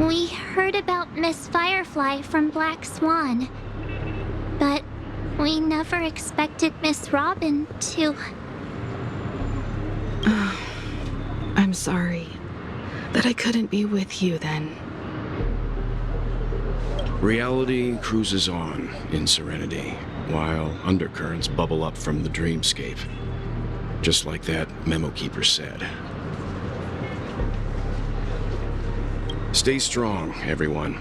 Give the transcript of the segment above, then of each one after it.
We heard about Miss Firefly from Black Swan, but we never expected Miss Robin to... I'm sorry that I couldn't be with you then. Reality cruises on in serenity, while undercurrents bubble up from the dreamscape. Just like that memo keeper said. Stay strong, everyone.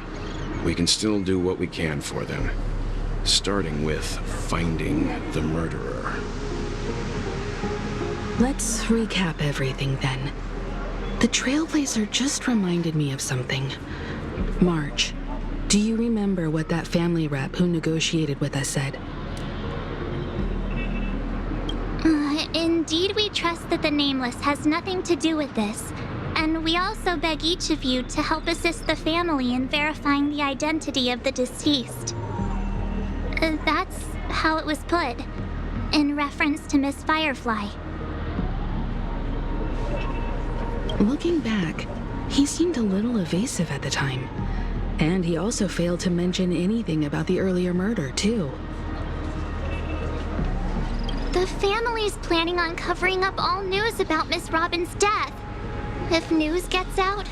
We can still do what we can for them. Starting with finding the murderer. Let's recap everything then. The Trailblazer just reminded me of something. March, do you remember what that family rep who negotiated with us said? Indeed, we trust that the Nameless has nothing to do with this, and we also beg each of you to help assist the family in verifying the identity of the deceased. That's how it was put, in reference to Miss Firefly. Looking back, he seemed a little evasive at the time. And he also failed to mention anything about the earlier murder, too. The family's planning on covering up all news about Miss Robin's death. If news gets out,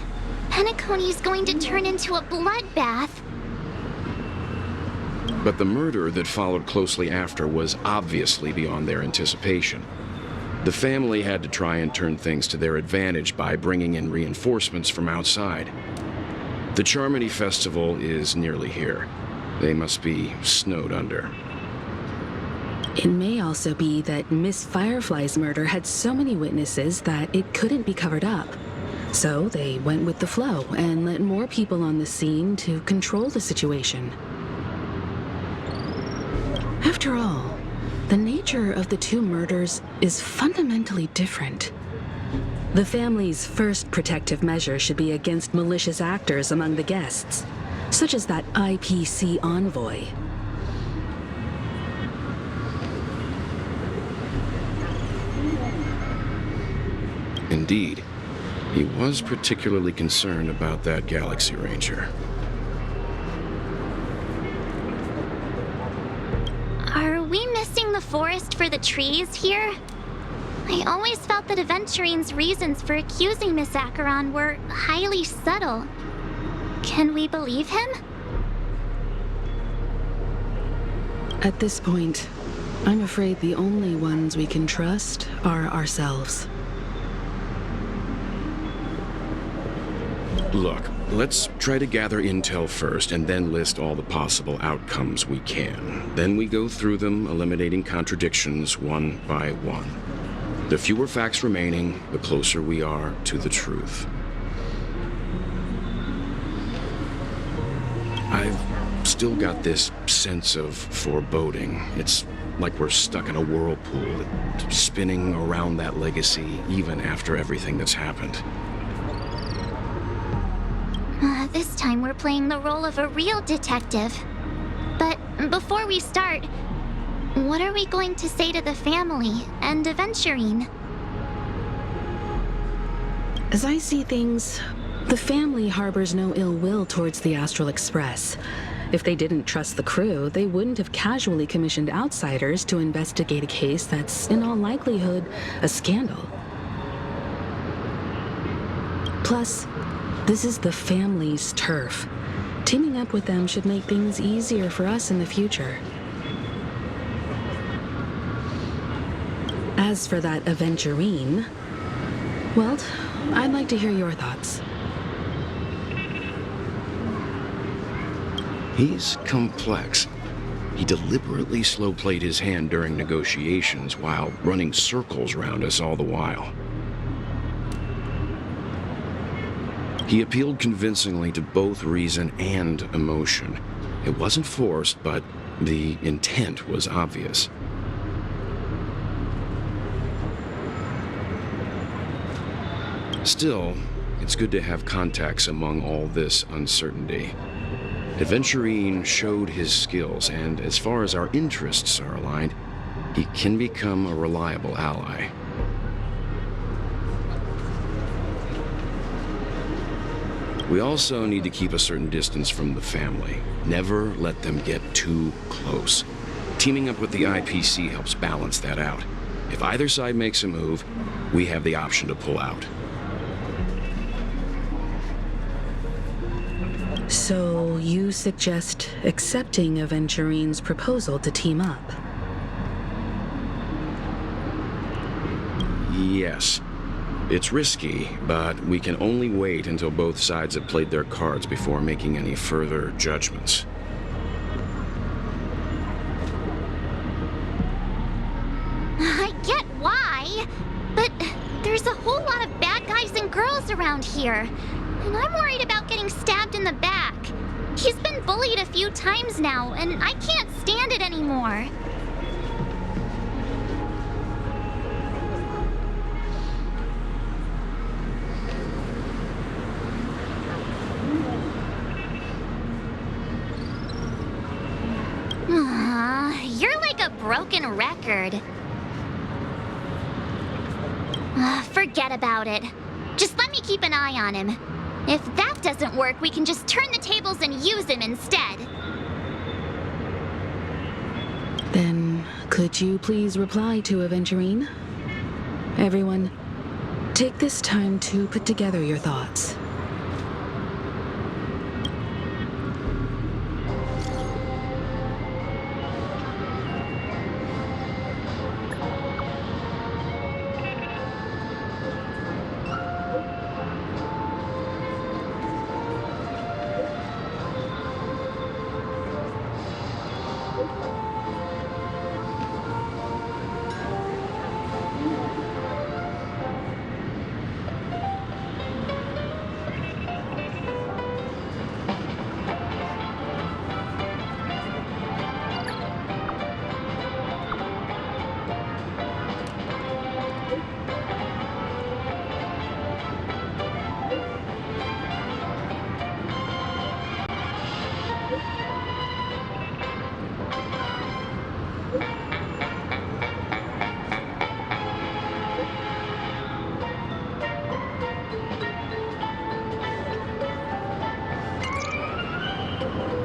Penacony's going to turn into a bloodbath. But the murder that followed closely after was obviously beyond their anticipation. The family had to try and turn things to their advantage by bringing in reinforcements from outside. The Charmony Festival is nearly here. They must be snowed under. It may also be that Miss Firefly's murder had so many witnesses that it couldn't be covered up. So they went with the flow and let more people on the scene to control the situation. After all, the nature of the two murders is fundamentally different. The family's first protective measure should be against malicious actors among the guests, such as that IPC envoy. Indeed, he was particularly concerned about that Galaxy Ranger. Are we missing the forest for the trees here? I always felt that Aventurine's reasons for accusing Miss Acheron were highly subtle. Can we believe him? At this point, I'm afraid the only ones we can trust are ourselves. Look, let's try to gather intel first and then list all the possible outcomes we can. Then we go through them, eliminating contradictions one by one. The fewer facts remaining, the closer we are to the truth. I've still got this sense of foreboding. It's like we're stuck in a whirlpool, spinning around that legacy even after everything that's happened. This time we're playing the role of a real detective. But before we start, what are we going to say to the family and Aventurine? As I see things, the family harbors no ill will towards the Astral Express. If they didn't trust the crew, they wouldn't have casually commissioned outsiders to investigate a case that's, in all likelihood, a scandal. Plus, this is the family's turf. Teaming up with them should make things easier for us in the future. As for that Aventurine, well, I'd like to hear your thoughts. He's complex. He deliberately slow-played his hand during negotiations while running circles around us all the while. He appealed convincingly to both reason and emotion. It wasn't forced, but the intent was obvious. Still, it's good to have contacts among all this uncertainty. Aventurine showed his skills, and as far as our interests are aligned, he can become a reliable ally. We also need to keep a certain distance from the family. Never let them get too close. Teaming up with the IPC helps balance that out. If either side makes a move, we have the option to pull out. So you suggest accepting Aventurine's proposal to team up? Yes. It's risky, but we can only wait until both sides have played their cards before making any further judgments. I get why, but there's a whole lot of bad guys and girls around here, and I'm worried about getting stabbed in the back. He's been bullied a few times now, and I can't stand it anymore. You're like a broken record. Forget about it. Just let me keep an eye on him. If that doesn't work, we can just turn the tables and use him instead. Then, could you please reply to Aventurine? Everyone, take this time to put together your thoughts.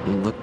Look